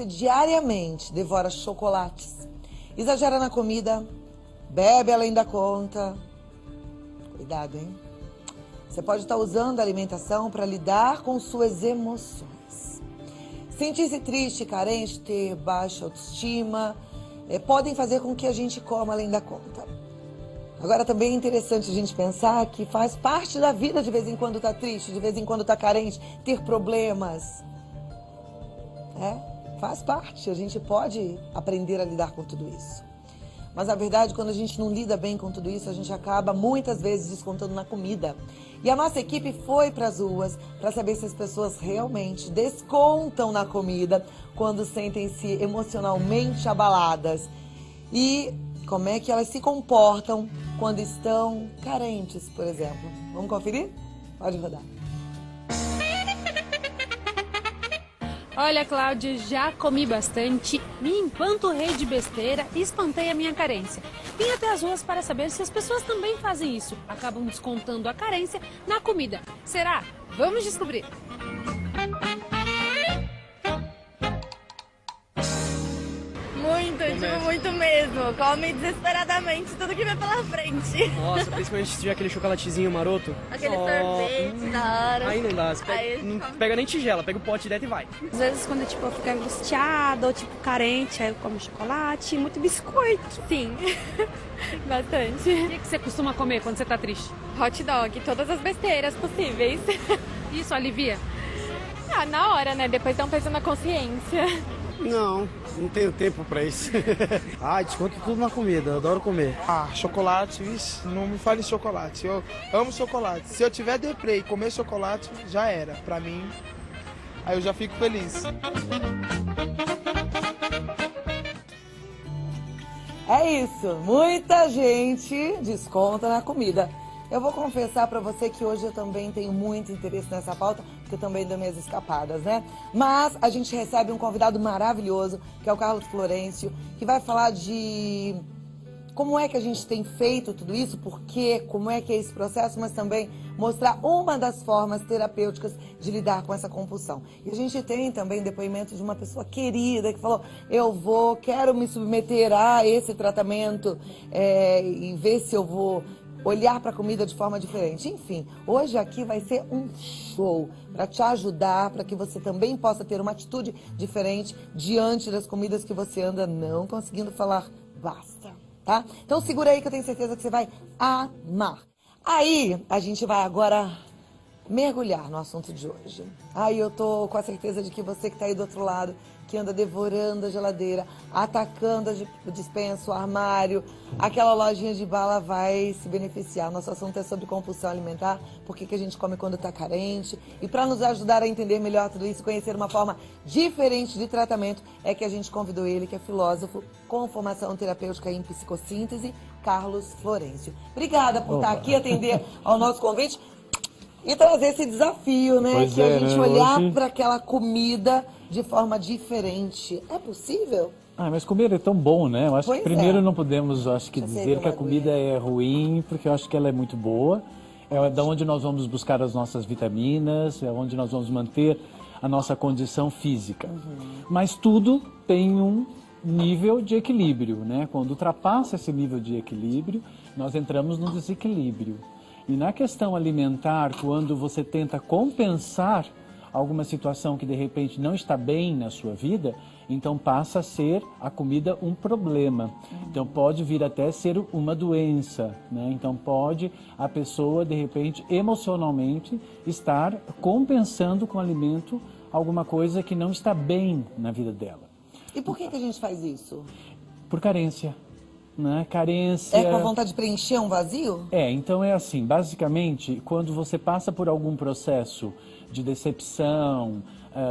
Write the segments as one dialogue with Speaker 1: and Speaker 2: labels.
Speaker 1: você diariamente devora chocolates, exagera na comida, bebe além da conta, cuidado, hein? Você pode estar usando a alimentação para lidar com suas emoções. Sentir-se triste, carente, ter baixa autoestima, podem fazer com que a gente coma além da conta. Agora também é interessante a gente pensar que faz parte da vida de vez em quando estar triste, de vez em quando estar carente, ter problemas. Faz parte, a gente pode aprender a lidar com tudo isso. Mas a verdade, quando a gente não lida bem com tudo isso, a gente acaba muitas vezes descontando na comida. E a nossa equipe foi para as ruas para saber se as pessoas realmente descontam na comida quando sentem-se emocionalmente abaladas. E como é que elas se comportam quando estão carentes, por exemplo. Vamos conferir? Pode rodar.
Speaker 2: Olha, Cláudia, já comi bastante, me empanturrei de besteira e espantei a minha carência. Vim até as ruas para saber se as pessoas também fazem isso. Acabam descontando a carência na comida. Será? Vamos descobrir.
Speaker 3: Muito mesmo. Come desesperadamente tudo que vem pela frente.
Speaker 4: Nossa, principalmente se tiver aquele chocolatezinho maroto.
Speaker 3: Aquele sorvete da hora.
Speaker 4: Aí não dá, não pega nem tigela, pega o pote direto e vai.
Speaker 5: Às vezes quando eu fico angustiada ou carente, aí eu como chocolate, muito biscoito.
Speaker 3: Sim, bastante.
Speaker 2: O que você costuma comer quando você tá triste?
Speaker 3: Hot dog, todas as besteiras possíveis.
Speaker 2: Isso alivia?
Speaker 3: Na hora, né? Depois dá um peso na consciência.
Speaker 6: Não tenho tempo pra isso. Desconto tudo na comida, eu adoro comer.
Speaker 7: Chocolate, isso, não me fale chocolate. Eu amo chocolate. Se eu tiver deprê e comer chocolate, já era. Pra mim, aí eu já fico feliz.
Speaker 1: É isso, muita gente desconta na comida. Eu vou confessar para você que hoje eu também tenho muito interesse nessa pauta, porque eu também dou minhas escapadas, né? Mas a gente recebe um convidado maravilhoso, que é o Carlos Florencio, que vai falar de como é que a gente tem feito tudo isso, por quê, como é que é esse processo, mas também mostrar uma das formas terapêuticas de lidar com essa compulsão. E a gente tem também depoimento de uma pessoa querida que falou, quero me submeter a esse tratamento e ver se eu vou olhar para a comida de forma diferente. Enfim, hoje aqui vai ser um show para te ajudar, para que você também possa ter uma atitude diferente diante das comidas que você anda não conseguindo falar basta, tá? Então segura aí que eu tenho certeza que você vai amar. Aí a gente vai agora mergulhar no assunto de hoje. Aí eu tô com a certeza de que você que tá aí do outro lado, que anda devorando a geladeira, atacando a despensa, o armário, aquela lojinha de bala vai se beneficiar. Nosso assunto é sobre compulsão alimentar, por que a gente come quando está carente. E para nos ajudar a entender melhor tudo isso, conhecer uma forma diferente de tratamento, é que a gente convidou ele, que é filósofo com formação terapêutica em psicossíntese, Carlos Florencio. Obrigada por estar aqui, atender ao nosso convite e trazer esse desafio, né?
Speaker 8: Pois
Speaker 1: que é a gente olhar
Speaker 8: hoje...
Speaker 1: para aquela comida de forma diferente. É possível?
Speaker 8: Mas comer é tão bom, né? Eu acho
Speaker 1: Pois
Speaker 8: que primeiro
Speaker 1: é.
Speaker 8: não podemos, dizer que a comida é ruim, porque eu acho que ela é muito boa. É da onde nós vamos buscar as nossas vitaminas, é onde nós vamos manter a nossa condição física. Mas tudo tem um nível de equilíbrio, né? Quando ultrapassa esse nível de equilíbrio, nós entramos no desequilíbrio. E na questão alimentar, quando você tenta compensar alguma situação que de repente não está bem na sua vida, então passa a ser a comida um problema. Então pode vir até ser uma doença, né? Então pode a pessoa de repente emocionalmente estar compensando com o alimento alguma coisa que não está bem na vida dela.
Speaker 1: E por que a gente faz isso?
Speaker 8: Por carência. Né? Carência...
Speaker 1: É com a vontade de preencher um vazio?
Speaker 8: Então é assim, basicamente, quando você passa por algum processo de decepção,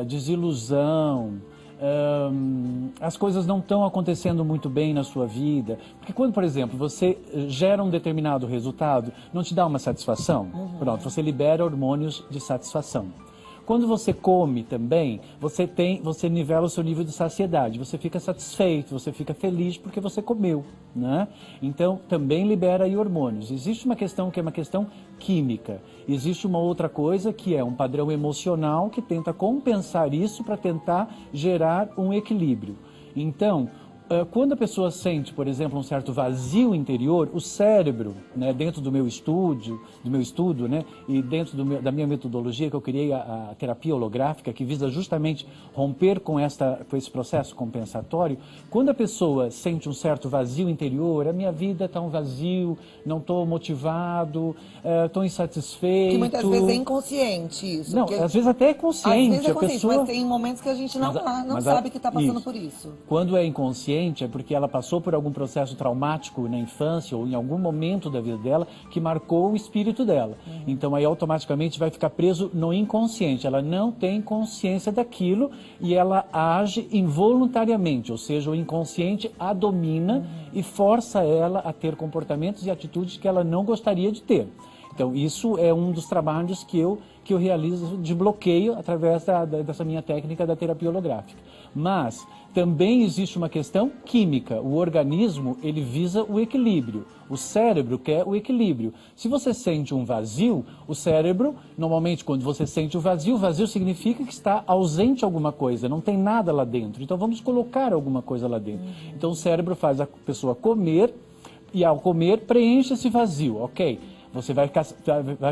Speaker 8: desilusão, as coisas não estão acontecendo muito bem na sua vida. Porque quando, por exemplo, você gera um determinado resultado, não te dá uma satisfação, pronto, você libera hormônios de satisfação. Quando você come também, você nivela o seu nível de saciedade, você fica satisfeito, você fica feliz porque você comeu, né? Então, também libera aí hormônios. Existe uma questão que é uma questão química. Existe uma outra coisa que é um padrão emocional que tenta compensar isso para tentar gerar um equilíbrio. Então, quando a pessoa sente, por exemplo, um certo vazio interior, o cérebro, né, dentro do meu estudo, né, e dentro da minha metodologia que eu criei, a terapia holográfica, que visa justamente romper com esse processo compensatório, quando a pessoa sente um certo vazio interior, a minha vida está um vazio, não estou motivado, estou insatisfeito.
Speaker 1: Que muitas vezes é inconsciente isso.
Speaker 8: Não, às vezes até é consciente.
Speaker 1: Às vezes é consciente,
Speaker 8: pessoa...
Speaker 1: mas tem momentos que a gente não sabe que está passando por isso.
Speaker 8: Quando é inconsciente, é porque ela passou por algum processo traumático na infância ou em algum momento da vida dela que marcou o espírito dela. Então aí automaticamente vai ficar preso no inconsciente. Ela não tem consciência daquilo e ela age involuntariamente, ou seja, o inconsciente a domina e força ela a ter comportamentos e atitudes que ela não gostaria de ter. Então isso é um dos trabalhos que eu realizo de bloqueio através dessa minha técnica da terapia holográfica. Mas também existe uma questão química. O organismo, ele visa o equilíbrio. O cérebro quer o equilíbrio. Se você sente um vazio, o cérebro, normalmente quando você sente o vazio significa que está ausente alguma coisa, não tem nada lá dentro. Então vamos colocar alguma coisa lá dentro. Então o cérebro faz a pessoa comer e ao comer preenche esse vazio, ok? Você vai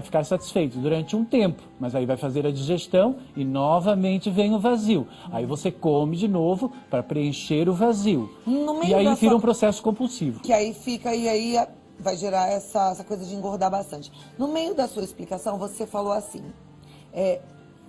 Speaker 8: ficar satisfeito durante um tempo, mas aí vai fazer a digestão e novamente vem o vazio. Aí você come de novo para preencher o vazio. E aí vira um processo compulsivo.
Speaker 1: Que aí fica, e aí vai gerar essa coisa de engordar bastante. No meio da sua explicação, você falou assim,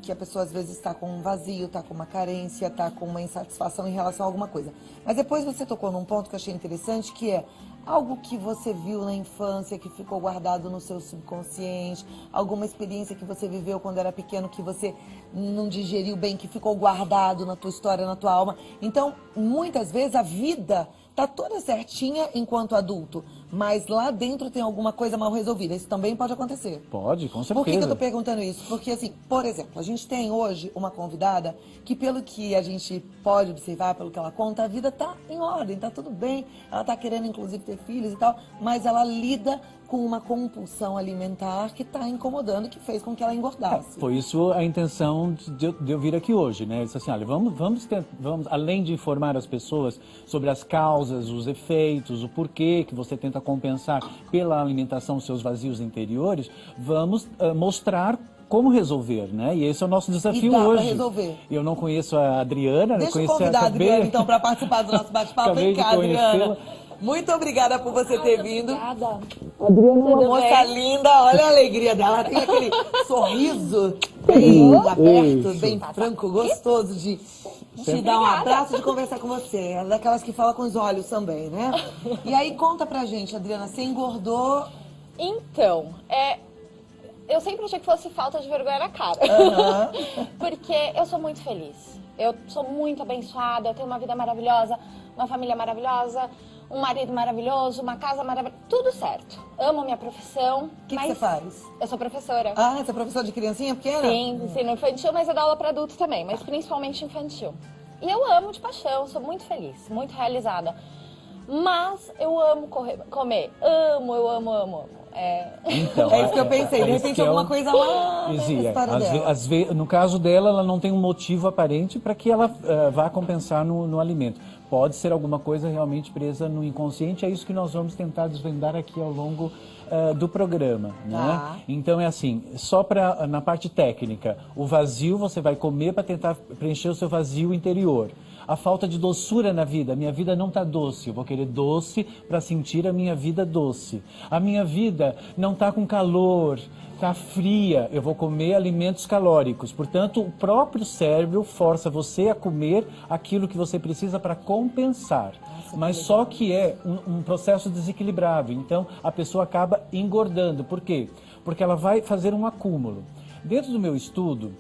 Speaker 1: que a pessoa às vezes está com um vazio, está com uma carência, está com uma insatisfação em relação a alguma coisa. Mas depois você tocou num ponto que eu achei interessante, que é algo que você viu na infância, que ficou guardado no seu subconsciente, alguma experiência que você viveu quando era pequeno, que você não digeriu bem, que ficou guardado na tua história, na tua alma. Então, muitas vezes a vida tá toda certinha enquanto adulto, mas lá dentro tem alguma coisa mal resolvida. Isso também pode acontecer.
Speaker 8: Pode, com certeza.
Speaker 1: Por que eu tô perguntando isso? Porque, assim, por exemplo, a gente tem hoje uma convidada que, pelo que a gente pode observar, pelo que ela conta, a vida tá em ordem, tá tudo bem. Ela tá querendo, inclusive, ter filhos e tal, mas ela lida com uma compulsão alimentar que está incomodando, que fez com que ela engordasse.
Speaker 8: Foi isso a intenção de eu vir aqui hoje, né? Eu disse assim, olha, vamos, além de informar as pessoas sobre as causas, os efeitos, o porquê que você tenta compensar pela alimentação os seus vazios interiores, vamos mostrar como resolver, né? E esse é o nosso desafio hoje.
Speaker 1: Resolver.
Speaker 8: Eu não conheço a Adriana,
Speaker 1: Deixa eu convidar a Adriana, então, para participar do nosso bate-papo. Vem cá, Adriana. Muito obrigada por você ter vindo.
Speaker 5: Obrigada.
Speaker 1: Adriana é uma moça linda, olha a alegria dela. Tem aquele sorriso bem aberto, bem franco, gostoso de te dar um abraço, de conversar com você. Ela é daquelas que fala com os olhos também, né? E aí, conta pra gente, Adriana, você engordou?
Speaker 3: Então, eu sempre achei que fosse falta de vergonha na cara. Porque eu sou muito feliz. Eu sou muito abençoada, eu tenho uma vida maravilhosa, uma família maravilhosa, um marido maravilhoso, uma casa maravilhosa, tudo certo. Amo minha profissão.
Speaker 1: O que você faz?
Speaker 3: Eu sou professora.
Speaker 1: Ah, você é professora de criancinha pequena?
Speaker 3: Sim, ensino infantil, mas eu dou aula para adulto também, mas principalmente infantil. E eu amo de paixão, sou muito feliz, muito realizada. Mas eu amo comer, eu amo.
Speaker 8: Então,
Speaker 1: é isso que eu pensei, de repente alguma coisa lá na história dela.
Speaker 8: No caso dela, ela não tem um motivo aparente para que ela vá compensar no alimento. Pode ser alguma coisa realmente presa no inconsciente, é isso que nós vamos tentar desvendar aqui ao longo do programa, né? Então é assim, só na parte técnica, o vazio você vai comer para tentar preencher o seu vazio interior. A falta de doçura na vida, a minha vida não está doce, eu vou querer doce para sentir a minha vida doce. A minha vida não está com calor, está fria, eu vou comer alimentos calóricos. Portanto, o próprio cérebro força você a comer aquilo que você precisa para compensar. Mas só que é um processo desequilibrado, então a pessoa acaba engordando. Por quê? Porque ela vai fazer um acúmulo. Dentro do meu estudo,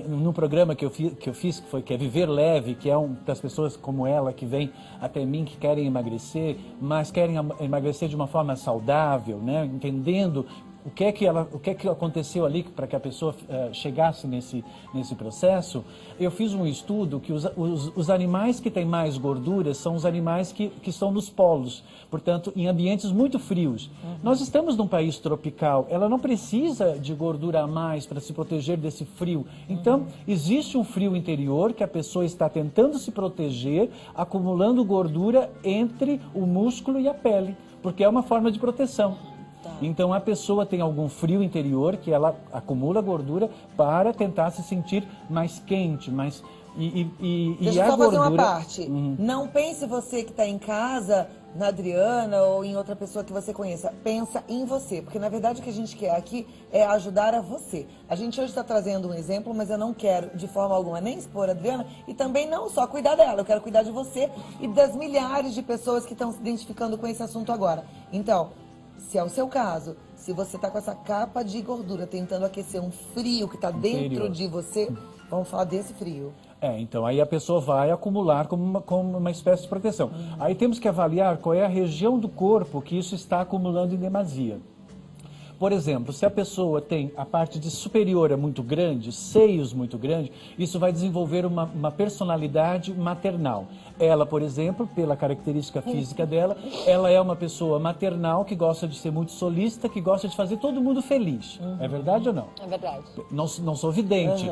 Speaker 8: no programa que eu fiz, que é Viver Leve, que é das pessoas como ela que vêm até mim, que querem emagrecer, mas querem emagrecer de uma forma saudável, né? Entendendo o que é que aconteceu ali para que a pessoa chegasse nesse processo, eu fiz um estudo que os animais que têm mais gordura são os animais que estão nos polos, portanto, em ambientes muito frios. Nós estamos num país tropical, ela não precisa de gordura a mais para se proteger desse frio. Então, existe um frio interior que a pessoa está tentando se proteger, acumulando gordura entre o músculo e a pele, porque é uma forma de proteção. Então a pessoa tem algum frio interior que ela acumula gordura para tentar se sentir mais quente, mais...
Speaker 1: Deixa eu só fazer uma parte. Não pense você que está em casa, na Adriana ou em outra pessoa que você conheça. Pensa em você, porque na verdade o que a gente quer aqui é ajudar a você. A gente hoje está trazendo um exemplo, mas eu não quero de forma alguma nem expor a Adriana e também não só cuidar dela. Eu quero cuidar de você e das milhares de pessoas que estão se identificando com esse assunto agora. Então, se é o seu caso, se você está com essa capa de gordura tentando aquecer um frio que está dentro de você, vamos falar desse frio.
Speaker 8: Então aí a pessoa vai acumular como uma espécie de proteção. Aí temos que avaliar qual é a região do corpo que isso está acumulando em demasia. Por exemplo, se a pessoa tem a parte de superior é muito grande, seios muito grandes, isso vai desenvolver uma personalidade maternal. Ela, por exemplo, pela característica física dela, ela é uma pessoa maternal que gosta de ser muito solícita, que gosta de fazer todo mundo feliz. É verdade ou não?
Speaker 3: É verdade.
Speaker 8: Não sou vidente,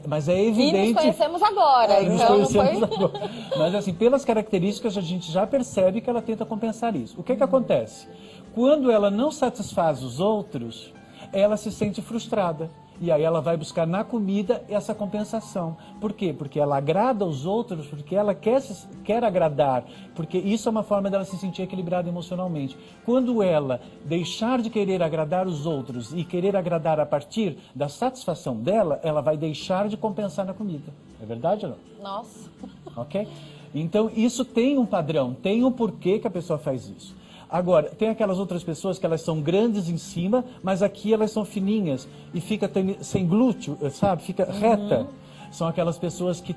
Speaker 8: mas é evidente...
Speaker 3: E nos conhecemos agora, então
Speaker 8: agora. Mas assim, pelas características a gente já percebe que ela tenta compensar isso. O que acontece? Quando ela não satisfaz os outros, ela se sente frustrada. E aí ela vai buscar na comida essa compensação. Por quê? Porque ela agrada os outros, porque ela quer agradar, porque isso é uma forma dela se sentir equilibrada emocionalmente. Quando ela deixar de querer agradar os outros e querer agradar a partir da satisfação dela, ela vai deixar de compensar na comida. É verdade ou não?
Speaker 3: Nossa.
Speaker 8: Ok? Então isso tem um padrão, tem um porquê que a pessoa faz isso. Agora, tem aquelas outras pessoas que elas são grandes em cima, mas aqui elas são fininhas e fica sem glúteo, sabe? Fica reta. São aquelas pessoas que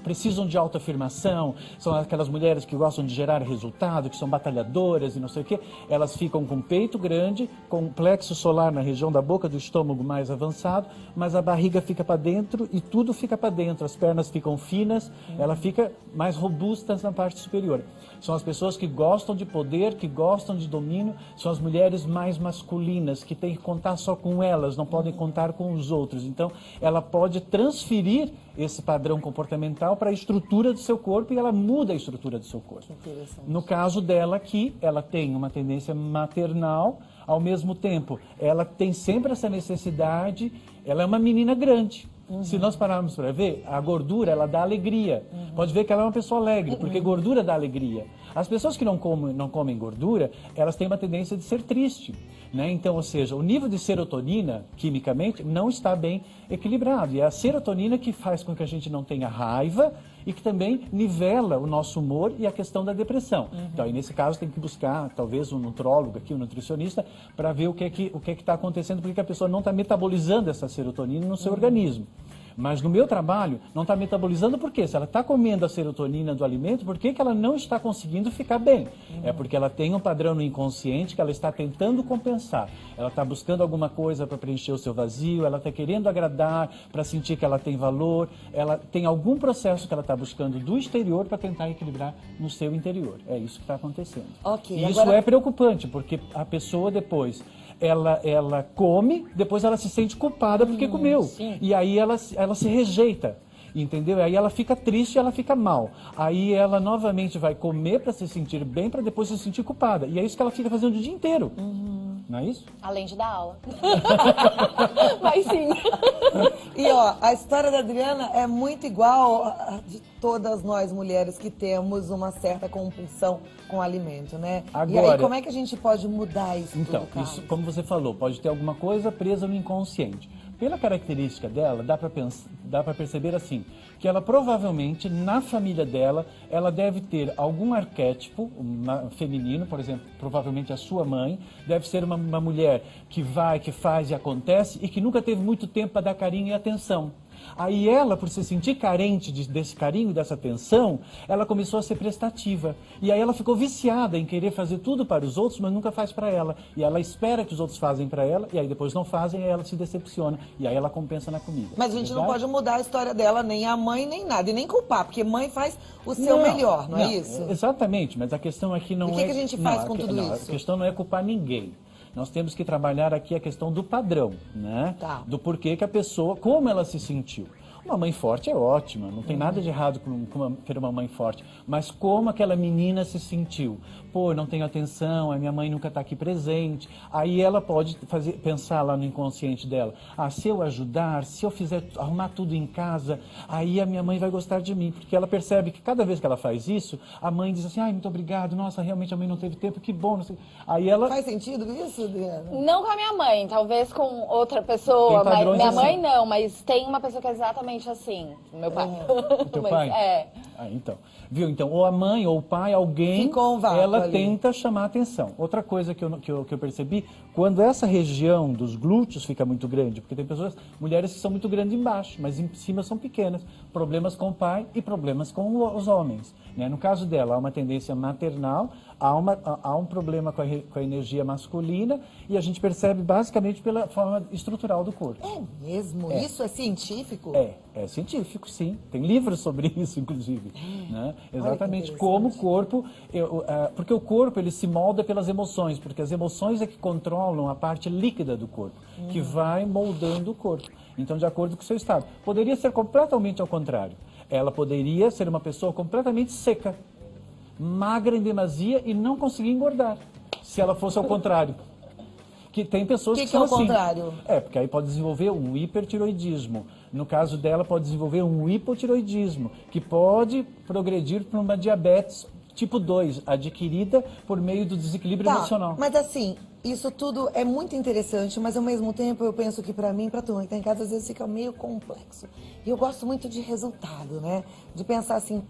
Speaker 8: precisam de autoafirmação, são aquelas mulheres que gostam de gerar resultado, que são batalhadoras e não sei o quê. Elas ficam com o peito grande, com o plexo solar na região da boca, do estômago mais avançado, mas a barriga fica para dentro e tudo fica para dentro. As pernas ficam finas, ela fica mais robusta na parte superior. São as pessoas que gostam de poder, que gostam de domínio, são as mulheres mais masculinas, que têm que contar só com elas, não podem contar com os outros. Então, ela pode transferir esse padrão comportamental para a estrutura do seu corpo e ela muda a estrutura do seu corpo. No caso dela aqui, ela tem uma tendência maternal, ao mesmo tempo, ela tem sempre essa necessidade, ela é uma menina grande. Se nós pararmos para ver, a gordura, ela dá alegria. Pode ver que ela é uma pessoa alegre, porque gordura dá alegria. As pessoas que não comem gordura, elas têm uma tendência de ser triste, né? Então, ou seja, o nível de serotonina, quimicamente, não está bem equilibrado. E é a serotonina que faz com que a gente não tenha raiva e que também nivela o nosso humor e a questão da depressão. Então, aí, nesse caso, tem que buscar, talvez, um nutrólogo aqui, um nutricionista, para ver o que é que está acontecendo, porque a pessoa não está metabolizando essa serotonina no seu organismo. Mas no meu trabalho, não está metabolizando por quê? Se ela está comendo a serotonina do alimento, por que ela não está conseguindo ficar bem? É porque ela tem um padrão no inconsciente que ela está tentando compensar. Ela está buscando alguma coisa para preencher o seu vazio, ela está querendo agradar, para sentir que ela tem valor, ela tem algum processo que ela está buscando do exterior para tentar equilibrar no seu interior. É isso que está acontecendo.
Speaker 1: Okay,
Speaker 8: e isso é preocupante, porque a pessoa depois... Ela come, depois ela se sente culpada porque comeu. Sim. E aí ela se rejeita, entendeu? Aí ela fica triste e ela fica mal. Aí ela novamente vai comer para se sentir bem, para depois se sentir culpada. E é isso que ela fica fazendo o dia inteiro. Não é isso?
Speaker 3: Além de dar aula. Mas sim.
Speaker 1: E ó, a história da Adriana é muito igual a de todas nós mulheres que temos uma certa compulsão com alimento, né?
Speaker 8: Agora,
Speaker 1: e aí, como é que a gente pode mudar isso?
Speaker 8: Então, isso, como você falou, pode ter alguma coisa presa no inconsciente. Pela característica dela, dá para perceber assim, que ela provavelmente, na família dela, ela deve ter algum arquétipo feminino, por exemplo, provavelmente a sua mãe, deve ser uma mulher que vai, que faz e acontece e que nunca teve muito tempo para dar carinho e atenção. Aí ela, por se sentir carente desse carinho, dessa atenção, ela começou a ser prestativa. E aí ela ficou viciada em querer fazer tudo para os outros, mas nunca faz para ela. E ela espera que os outros fazem para ela, e aí depois não fazem, e aí ela se decepciona. E aí ela compensa na comida.
Speaker 1: Mas a gente não pode mudar a história dela, nem a mãe, nem nada. E nem culpar, porque mãe faz o seu melhor, não é isso?
Speaker 8: Exatamente, mas a questão aqui não é...
Speaker 1: E o que a gente faz com tudo isso?
Speaker 8: A questão não é culpar ninguém. Nós temos que trabalhar aqui a questão do padrão, né?
Speaker 1: Tá.
Speaker 8: Do porquê que a pessoa, como ela se sentiu. Uma mãe forte é ótima, não tem nada de errado com ter uma mãe forte, mas como aquela menina se sentiu? Pô, não tenho atenção, a minha mãe nunca está aqui presente. Aí ela pode pensar lá no inconsciente dela, se eu ajudar, se eu arrumar tudo em casa, aí a minha mãe vai gostar de mim, porque ela percebe que cada vez que ela faz isso, a mãe diz assim, muito obrigado, nossa, realmente a mãe não teve tempo, que bom, não sei. Aí ela...
Speaker 1: Faz sentido isso, Adriana?
Speaker 3: Não com a minha mãe, talvez com outra pessoa, mas minha mãe
Speaker 8: assim.
Speaker 3: não, mas tem uma pessoa que é exatamente assim, meu pai.
Speaker 8: O teu pai?
Speaker 3: É.
Speaker 8: Então, viu? Então, ou a mãe ou o pai, alguém, ela ali tenta chamar a atenção. Outra coisa que eu percebi, quando essa região dos glúteos fica muito grande, porque tem mulheres que são muito grandes embaixo, mas em cima são pequenas, problemas com o pai e problemas com os homens, né? No caso dela, há uma tendência maternal, há um problema com a energia masculina e a gente percebe basicamente pela forma estrutural do corpo.
Speaker 1: É mesmo? Isso é científico?
Speaker 8: É científico, sim. Tem livros sobre isso, inclusive. Né? Exatamente como o corpo... porque o corpo ele se molda pelas emoções, porque as emoções é que controlam a parte líquida do corpo, que vai moldando o corpo. Então, de acordo com o seu estado. Poderia ser completamente ao contrário. Ela poderia ser uma pessoa completamente seca, magra em demasia e não conseguir engordar, se ela fosse ao contrário. Que tem pessoas que são assim. O contrário? Porque aí pode desenvolver um hipertiroidismo. No caso dela, pode desenvolver um hipotiroidismo, que pode progredir para uma diabetes tipo 2, adquirida por meio do desequilíbrio emocional.
Speaker 1: Mas assim, isso tudo é muito interessante, mas ao mesmo tempo eu penso que pra mim, pra turma que tá em casa, às vezes fica meio complexo. E eu gosto muito de resultado, né? De pensar assim,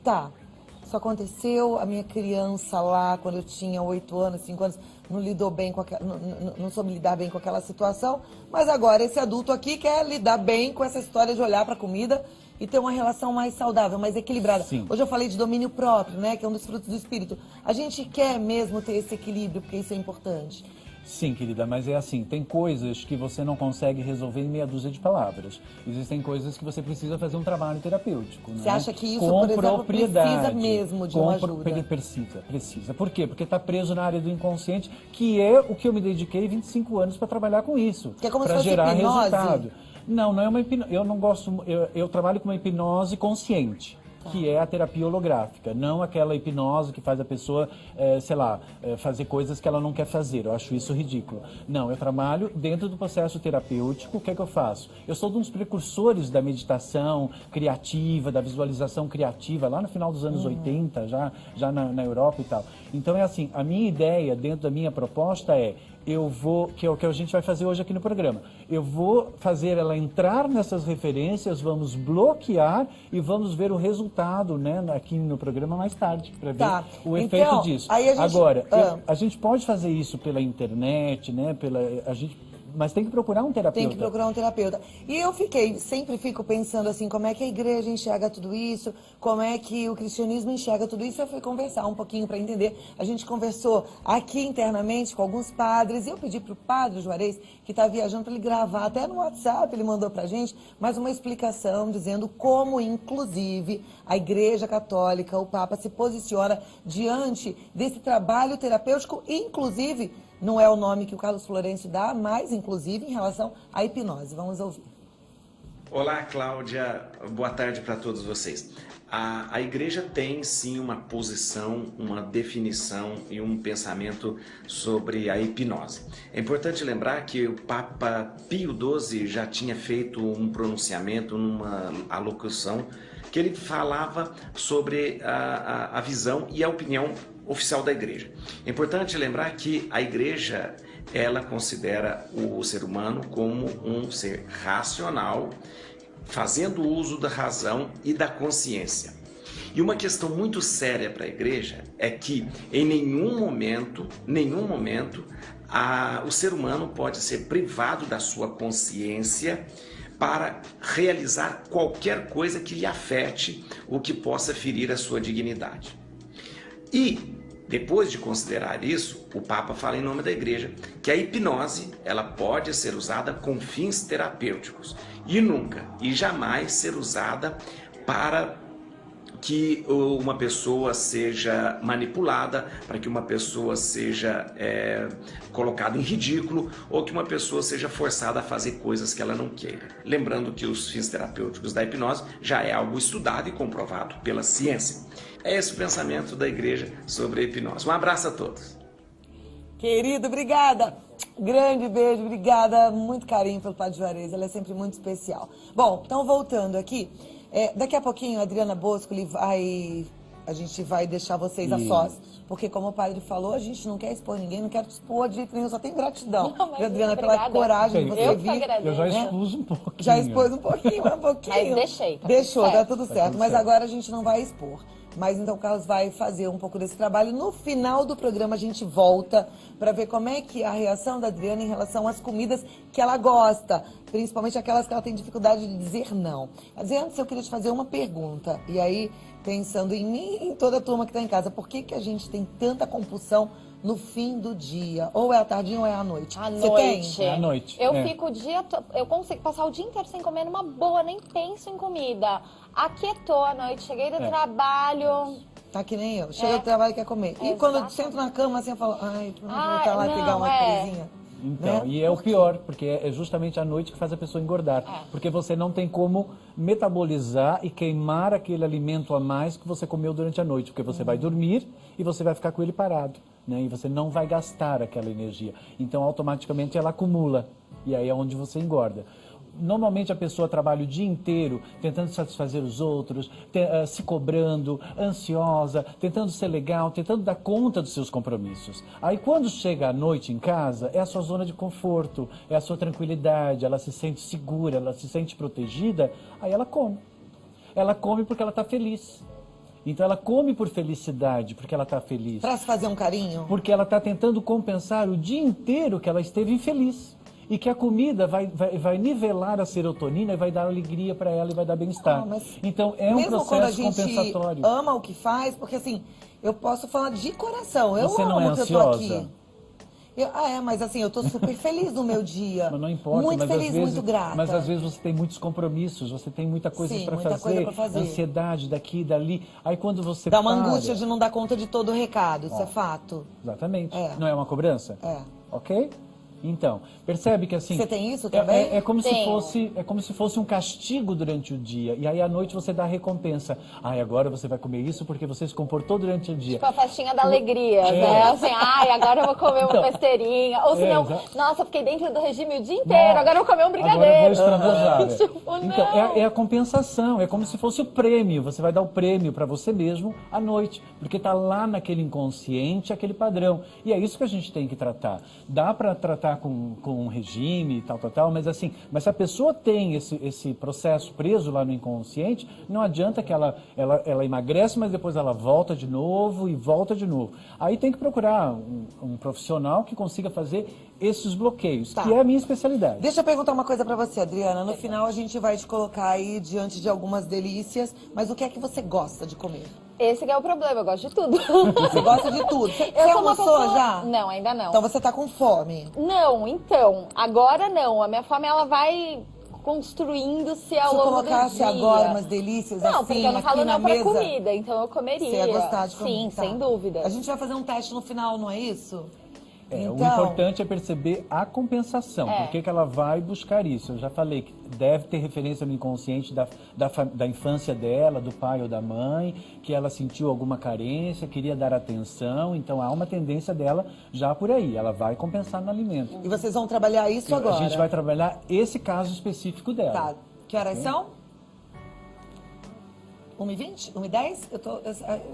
Speaker 1: isso aconteceu, a minha criança lá, quando eu tinha 8 anos, 5 anos, não lidou bem com não soube lidar bem com aquela situação, mas agora esse adulto aqui quer lidar bem com essa história de olhar para a comida e ter uma relação mais saudável, mais equilibrada.
Speaker 8: Sim.
Speaker 1: Hoje eu falei de domínio próprio, né, que é um dos frutos do espírito. A gente quer mesmo ter esse equilíbrio, porque isso é importante.
Speaker 8: Sim, querida, mas é assim, tem coisas que você não consegue resolver em meia dúzia de palavras. Existem coisas que você precisa fazer um trabalho terapêutico, né?
Speaker 1: Você acha que isso,
Speaker 8: com
Speaker 1: por exemplo,
Speaker 8: propriedade,
Speaker 1: precisa mesmo de uma ajuda?
Speaker 8: Precisa. Por quê? Porque está preso na área do inconsciente, que é o que eu me dediquei 25 anos para trabalhar com isso.
Speaker 1: Que é como se
Speaker 8: para
Speaker 1: fosse
Speaker 8: gerar
Speaker 1: hipnose?
Speaker 8: Resultado. Não é uma hipnose. Eu não gosto. Eu trabalho com uma hipnose consciente. Que é a terapia holográfica, não aquela hipnose que faz a pessoa, fazer coisas que ela não quer fazer. Eu acho isso ridículo. Não, eu trabalho dentro do processo terapêutico. O que é que eu faço? Eu sou um dos precursores da meditação criativa, da visualização criativa, lá no final dos anos 80, já na Europa e tal. Então é assim, a minha ideia dentro da minha proposta que é o que a gente vai fazer hoje aqui no programa. Eu vou fazer ela entrar nessas referências, vamos bloquear e vamos ver o resultado, né, aqui no programa mais tarde, para ver o efeito disso.
Speaker 1: Aí
Speaker 8: Agora, a gente pode fazer isso pela internet, né, mas tem que procurar um terapeuta.
Speaker 1: Tem que procurar um terapeuta. E eu sempre fico pensando assim, como é que a igreja enxerga tudo isso, como é que o cristianismo enxerga tudo isso. Eu fui conversar um pouquinho para entender. A gente conversou aqui internamente com alguns padres, e eu pedi para o padre Juarez, que está viajando, para ele gravar, até no WhatsApp ele mandou para a gente, mais uma explicação dizendo como, inclusive, a Igreja Católica, o Papa, se posiciona diante desse trabalho terapêutico, inclusive... Não é o nome que o Carlos Florencio dá, mas, inclusive, em relação à hipnose. Vamos ouvir.
Speaker 9: Olá, Cláudia. Boa tarde para todos vocês. A igreja tem, sim, uma posição, uma definição e um pensamento sobre a hipnose. É importante lembrar que o Papa Pio XII já tinha feito um pronunciamento numa alocução que ele falava sobre a visão e a opinião oficial da igreja. É importante lembrar que a igreja, ela considera o ser humano como um ser racional, fazendo uso da razão e da consciência. E uma questão muito séria para a igreja é que em nenhum momento, o ser humano pode ser privado da sua consciência para realizar qualquer coisa que lhe afete ou que possa ferir a sua dignidade. E, depois de considerar isso, o Papa fala em nome da Igreja que a hipnose ela pode ser usada com fins terapêuticos e nunca e jamais ser usada para que uma pessoa seja manipulada, para que uma pessoa seja colocada em ridículo ou que uma pessoa seja forçada a fazer coisas que ela não queira. Lembrando que os fins terapêuticos da hipnose já é algo estudado e comprovado pela ciência. É esse o pensamento da Igreja sobre a hipnose. Um abraço a todos.
Speaker 1: Querido, obrigada. Grande beijo, obrigada. Muito carinho pelo Padre Juarez, ela é sempre muito especial. Bom, então voltando aqui, daqui a pouquinho a Adriana Boscoli a gente vai deixar vocês a sós, porque como o padre falou, a gente não quer expor ninguém, não quer expor de jeito nenhum, só tem gratidão.
Speaker 3: Não, mas
Speaker 1: Adriana,
Speaker 3: obrigada.
Speaker 1: pela coragem de você vir.
Speaker 8: Eu já expus um pouquinho.
Speaker 1: Já expôs um pouquinho.
Speaker 3: Mas deixei.
Speaker 1: Deixou, tá tudo
Speaker 8: Tá
Speaker 1: certo.
Speaker 8: tudo
Speaker 1: Mas
Speaker 8: certo.
Speaker 1: agora a gente não vai expor. Mas então o Carlos vai fazer um pouco desse trabalho. No final do programa a gente volta para ver como é que a reação da Adriana em relação às comidas que ela gosta, principalmente aquelas que ela tem dificuldade de dizer não. Mas antes eu queria te fazer uma pergunta. E aí, pensando em mim e em toda a turma que está em casa, por que a gente tem tanta compulsão no fim do dia? Ou é à tardinha ou é à noite?
Speaker 3: À
Speaker 1: Você
Speaker 3: noite.
Speaker 1: tem?
Speaker 8: É à noite.
Speaker 3: Eu fico o dia... Eu consigo passar o dia inteiro sem comer numa boa, nem penso em comida. Aquietou à noite, cheguei do trabalho...
Speaker 1: Tá que nem eu. Chega do trabalho e quer comer. E quando eu sento na cama assim, eu falo, ai, vou voltar lá e pegar uma coisinha.
Speaker 8: Então,
Speaker 1: Né?
Speaker 8: e é o pior, porque é justamente a noite que faz a pessoa engordar. Porque você não tem como metabolizar e queimar aquele alimento a mais que você comeu durante a noite. Porque você vai dormir e você vai ficar com ele parado, né? E você não vai gastar aquela energia. Então, automaticamente, ela acumula. E aí é onde você engorda. Normalmente a pessoa trabalha o dia inteiro tentando satisfazer os outros, se cobrando, ansiosa, tentando ser legal, tentando dar conta dos seus compromissos. Aí quando chega à noite em casa, é a sua zona de conforto, é a sua tranquilidade, ela se sente segura, ela se sente protegida, aí ela come. Ela come porque ela está feliz. Então ela come por felicidade, porque ela está feliz.
Speaker 1: Pra se fazer um carinho?
Speaker 8: Porque ela está tentando compensar o dia inteiro que ela esteve infeliz. E que a comida vai nivelar a serotonina e vai dar alegria para ela e vai dar bem-estar. Então é um
Speaker 1: mesmo quando a
Speaker 8: processo
Speaker 1: gente
Speaker 8: compensatório.
Speaker 1: ama o que faz, porque assim, eu posso falar de coração, eu
Speaker 8: Você
Speaker 1: amo
Speaker 8: não é
Speaker 1: que eu tô aqui.
Speaker 8: ansiosa?
Speaker 1: Mas assim, eu tô super feliz no meu dia.
Speaker 8: Mas não importa,
Speaker 1: muito
Speaker 8: mas
Speaker 1: feliz,
Speaker 8: às vezes,
Speaker 1: muito grata.
Speaker 8: Mas às vezes você tem muitos compromissos, você tem muita coisa
Speaker 1: Sim,
Speaker 8: para
Speaker 1: muita coisa pra fazer.
Speaker 8: ansiedade daqui, dali. Aí quando você
Speaker 1: Dá uma
Speaker 8: para...
Speaker 1: angústia de não dar conta de todo o recado, isso é fato.
Speaker 8: Exatamente. Não é uma cobrança?
Speaker 1: É.
Speaker 8: Ok? Então, percebe que assim...
Speaker 1: Você tem isso também?
Speaker 8: É como se fosse um castigo durante o dia. E aí à noite você dá a recompensa. Agora você vai comer isso porque você se comportou durante o dia.
Speaker 3: Tipo a festinha da alegria, né? Assim, agora eu vou comer uma besteirinha. Ou senão, nossa, eu fiquei dentro do regime o dia inteiro, agora eu vou comer um brigadeiro.
Speaker 8: Agora eu vou extravasar.
Speaker 3: Tipo,
Speaker 8: então, é a compensação, é como se fosse o prêmio. Você vai dar o prêmio para você mesmo à noite, porque está lá naquele inconsciente, aquele padrão. E é isso que a gente tem que tratar. Dá para tratar com um regime e tal, mas assim, mas se a pessoa tem esse processo preso lá no inconsciente, não adianta que ela emagrece, mas depois ela volta de novo e volta de novo. Aí tem que procurar um profissional que consiga fazer esses bloqueios, que é a minha especialidade.
Speaker 1: Deixa eu perguntar uma coisa pra você, Adriana. No final a gente vai te colocar aí diante de algumas delícias, mas o que é que você gosta de comer?
Speaker 3: Esse que é o problema, eu gosto de tudo.
Speaker 1: Você gosta de tudo? Você
Speaker 3: sou uma
Speaker 1: almoçou
Speaker 3: pessoa...
Speaker 1: já?
Speaker 3: Não, ainda não.
Speaker 1: Então você tá com fome?
Speaker 3: Não, então, agora não. A minha fome, ela vai construindo-se ao longo do dia.
Speaker 1: Se colocasse agora umas delícias
Speaker 3: não,
Speaker 1: assim,
Speaker 3: porque eu não
Speaker 1: aqui
Speaker 3: falo
Speaker 1: na
Speaker 3: não pra
Speaker 1: mesa,
Speaker 3: comida, então eu comeria.
Speaker 1: você ia gostar de comer?
Speaker 3: Sim,
Speaker 1: Tá.
Speaker 3: sem dúvida.
Speaker 1: A gente vai fazer um teste no final, não é isso?
Speaker 8: O importante é perceber a compensação. Por que ela vai buscar isso? Eu já falei que deve ter referência no inconsciente da infância dela, do pai ou da mãe, que ela sentiu alguma carência, queria dar atenção, então há uma tendência dela já por aí. Ela vai compensar no alimento.
Speaker 1: E vocês vão trabalhar isso agora?
Speaker 8: A gente vai trabalhar esse caso específico dela.
Speaker 1: Tá. Que horas são? 1h20? 1h10? Eu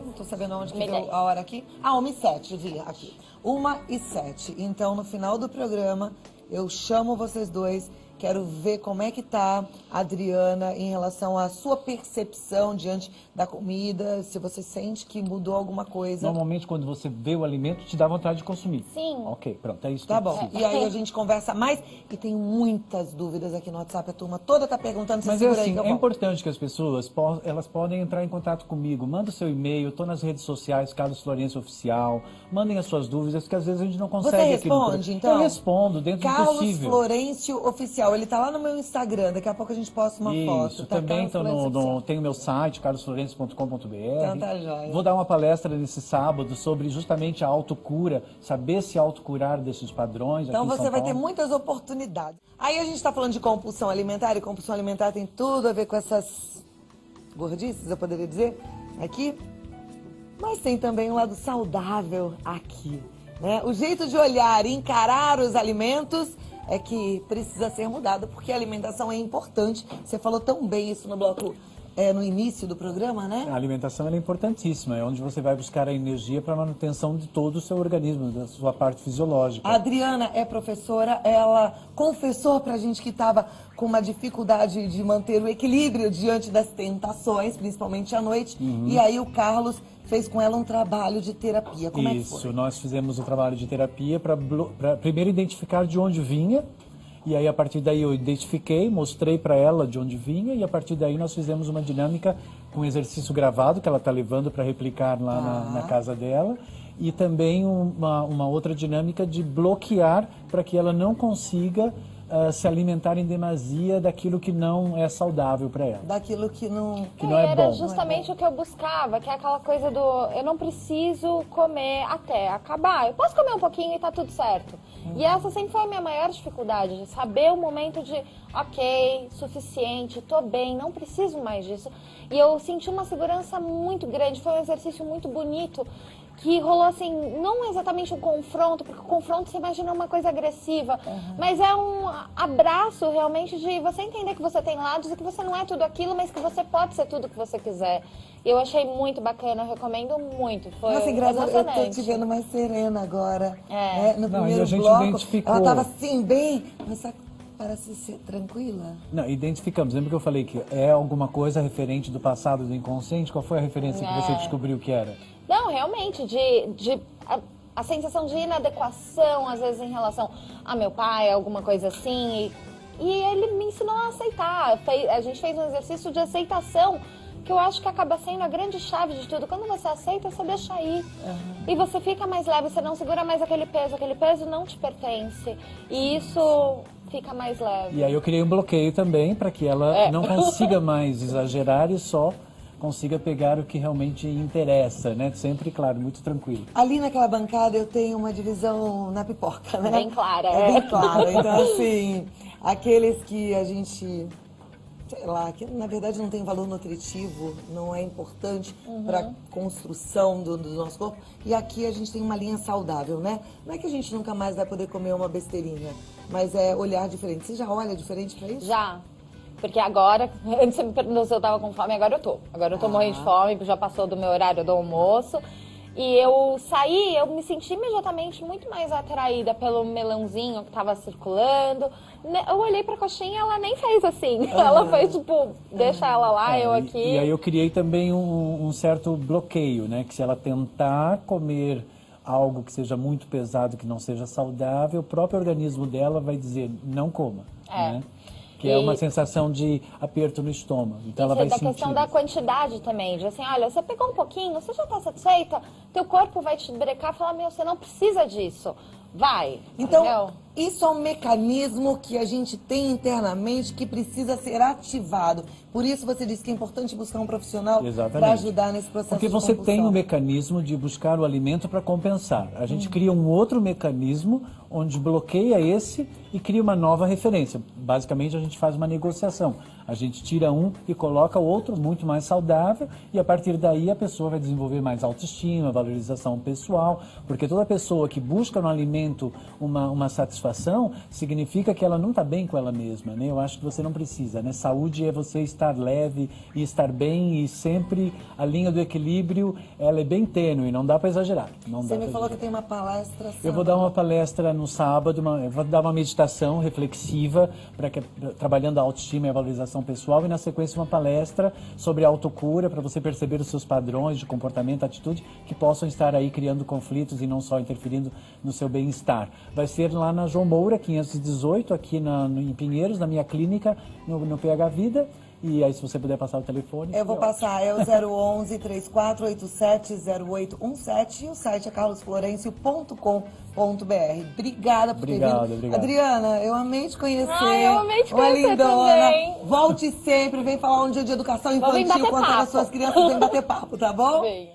Speaker 1: não tô sabendo onde que deu a hora aqui. 1h07, vi aqui. 1h07. Então, no final do programa, eu chamo vocês dois Quero ver como é que tá a Adriana em relação à sua percepção diante da comida, se você sente que mudou alguma coisa.
Speaker 8: Normalmente, quando você vê o alimento, te dá vontade de consumir.
Speaker 3: Sim.
Speaker 8: Ok, pronto, é isso que
Speaker 1: Tá
Speaker 8: eu
Speaker 1: bom.
Speaker 8: preciso.
Speaker 1: E aí a gente conversa mais e tem muitas dúvidas aqui no WhatsApp. A turma toda tá perguntando se
Speaker 8: Mas é
Speaker 1: segura aí
Speaker 8: assim,
Speaker 1: que eu
Speaker 8: é
Speaker 1: volto.
Speaker 8: importante que as pessoas elas podem entrar em contato comigo. Manda o seu e-mail, eu estou nas redes sociais, Carlos Florencio Oficial. Mandem as suas dúvidas, que às vezes a gente não consegue.
Speaker 1: Você
Speaker 8: aqui no
Speaker 1: responde, então?
Speaker 8: Eu respondo, dentro do
Speaker 1: Carlos
Speaker 8: possível.
Speaker 1: Florencio Oficial. Ele tá lá no meu Instagram. Daqui a pouco a gente posta uma foto.
Speaker 8: Isso,
Speaker 1: Tá?
Speaker 8: também
Speaker 1: Carlos Florencio Oficial.
Speaker 8: tem o meu site, carlosflorencio.com.br.
Speaker 1: Então tá jóia.
Speaker 8: Vou dar uma palestra nesse sábado sobre justamente a autocura, saber se autocurar desses padrões.
Speaker 1: Então
Speaker 8: aqui em
Speaker 1: você
Speaker 8: São
Speaker 1: vai ter
Speaker 8: Paulo.
Speaker 1: muitas oportunidades. Aí a gente tá falando de compulsão alimentar, e compulsão alimentar tem tudo a ver com essas gordices, eu poderia dizer, aqui. Mas tem também um lado saudável aqui, né? O jeito de olhar e encarar os alimentos é que precisa ser mudado, porque a alimentação é importante. Você falou tão bem isso no bloco, no início do programa, né?
Speaker 8: A alimentação ela é importantíssima, é onde você vai buscar a energia para a manutenção de todo o seu organismo, da sua parte fisiológica.
Speaker 1: A Adriana é professora, ela confessou pra gente que estava com uma dificuldade de manter o equilíbrio diante das tentações, principalmente à noite. E aí o Carlos fez com ela um trabalho de terapia. Como é que
Speaker 8: Isso,
Speaker 1: foi?
Speaker 8: nós fizemos um trabalho de terapia para primeiro identificar de onde vinha, e aí a partir daí eu identifiquei, mostrei para ela de onde vinha, e a partir daí nós fizemos uma dinâmica com um exercício gravado que ela está levando para replicar lá na casa dela, e também uma outra dinâmica de bloquear para que ela não consiga se alimentar em demasia daquilo que não é saudável para ela.
Speaker 1: Daquilo que não
Speaker 8: é
Speaker 3: era
Speaker 8: bom.
Speaker 3: justamente o que eu buscava, que é aquela coisa do eu não preciso comer até acabar. Eu posso comer um pouquinho e tá tudo certo. E essa sempre foi a minha maior dificuldade, de saber o momento de ok, suficiente, tô bem, não preciso mais disso. E eu senti uma segurança muito grande, foi um exercício muito bonito, que rolou assim, não exatamente um confronto, porque o confronto você imagina uma coisa agressiva, mas é um abraço realmente de você entender que você tem lados e que você não é tudo aquilo, mas que você pode ser tudo que você quiser. Eu achei muito bacana, eu recomendo muito. Foi
Speaker 1: Nossa, engraçado, eu tô
Speaker 3: emocionante.
Speaker 1: te vendo mais serena agora.
Speaker 3: É.
Speaker 1: No
Speaker 8: Não,
Speaker 1: primeiro
Speaker 8: e a gente
Speaker 1: bloco,
Speaker 8: identificou.
Speaker 1: ela tava assim, bem, mas parece ser tranquila.
Speaker 8: Não, identificamos. Lembra que eu falei que é alguma coisa referente do passado, do inconsciente? Qual foi a referência que você descobriu que era?
Speaker 3: Não, realmente, a sensação de inadequação, às vezes, em relação a meu pai, alguma coisa assim. E ele me ensinou a aceitar. A gente fez um exercício de aceitação, que eu acho que acaba sendo a grande chave de tudo. Quando você aceita, você deixa ir. E você fica mais leve, você não segura mais aquele peso não te pertence. E isso fica mais leve.
Speaker 8: E aí eu criei um bloqueio também para que ela não consiga mais exagerar e só consiga pegar o que realmente interessa, né? Sempre, claro, muito tranquilo.
Speaker 1: Ali naquela bancada eu tenho uma divisão na pipoca, né?
Speaker 3: Bem clara.
Speaker 1: É bem clara. Então, assim, aqueles que a gente, sei lá, que na verdade não tem valor nutritivo, não é importante para a construção do nosso corpo. E aqui a gente tem uma linha saudável, né? Não é que a gente nunca mais vai poder comer uma besteirinha, mas é olhar diferente. Você já olha diferente para isso?
Speaker 3: Já. Porque agora, antes você me perguntou se eu tava com fome, agora eu tô. Agora eu tô morrendo de fome, já passou do meu horário do almoço. E eu saí, eu me senti imediatamente muito mais atraída pelo melãozinho que tava circulando. Eu olhei pra coxinha e ela nem fez assim. Ela fez tipo, deixa ela lá, eu aqui.
Speaker 8: E aí eu criei também um certo bloqueio, né? Que se ela tentar comer algo que seja muito pesado, que não seja saudável, o próprio organismo dela vai dizer, não coma, né? Que é uma sensação de aperto no estômago. Então ela vai sentir.
Speaker 3: Da questão da quantidade também, de assim, olha, você pegou um pouquinho, você já tá satisfeita, teu corpo vai te brecar e falar, meu, você não precisa disso. Vai.
Speaker 1: Então,
Speaker 3: entendeu?
Speaker 1: isso é um mecanismo que a gente tem internamente que precisa ser ativado. Por isso você disse que é importante buscar um profissional para ajudar nesse processo
Speaker 8: Porque
Speaker 1: de
Speaker 8: você
Speaker 1: compulsão.
Speaker 8: tem um mecanismo de buscar o alimento para compensar. A gente cria um outro mecanismo onde bloqueia esse e cria uma nova referência. Basicamente, a gente faz uma negociação. A gente tira um e coloca o outro muito mais saudável e a partir daí a pessoa vai desenvolver mais autoestima, valorização pessoal, porque toda pessoa que busca no alimento uma satisfação significa que ela não está bem com ela mesma, né? Eu acho que você não precisa, né? Saúde é você estar leve e estar bem e sempre a linha do equilíbrio, ela é bem tênue, não dá para exagerar.
Speaker 1: Você me falou que tem uma palestra.
Speaker 8: Eu vou dar uma palestra no sábado, vou dar uma meditação reflexiva, trabalhando a autoestima e a valorização pessoal, e na sequência uma palestra sobre autocura, para você perceber os seus padrões de comportamento, atitude, que possam estar aí criando conflitos e não só interferindo no seu bem-estar. Vai ser lá na João Moura, 518, aqui em Pinheiros, na minha clínica, no PH Vida. E aí, se você puder passar o telefone...
Speaker 1: Eu vou passar, é o 011-3487-0817 e o site é carlosflorencio.com.br. Obrigada por ter vindo.
Speaker 8: Obrigado.
Speaker 1: Adriana, eu amei te conhecer.
Speaker 3: Ai, eu amei te conhecer
Speaker 1: lindona.
Speaker 3: também.
Speaker 1: Volte sempre, vem falar um dia de educação
Speaker 3: Vou vir
Speaker 1: infantil
Speaker 3: bater
Speaker 1: com as
Speaker 3: papo.
Speaker 1: suas crianças, vem bater papo, tá bom?
Speaker 3: Venho.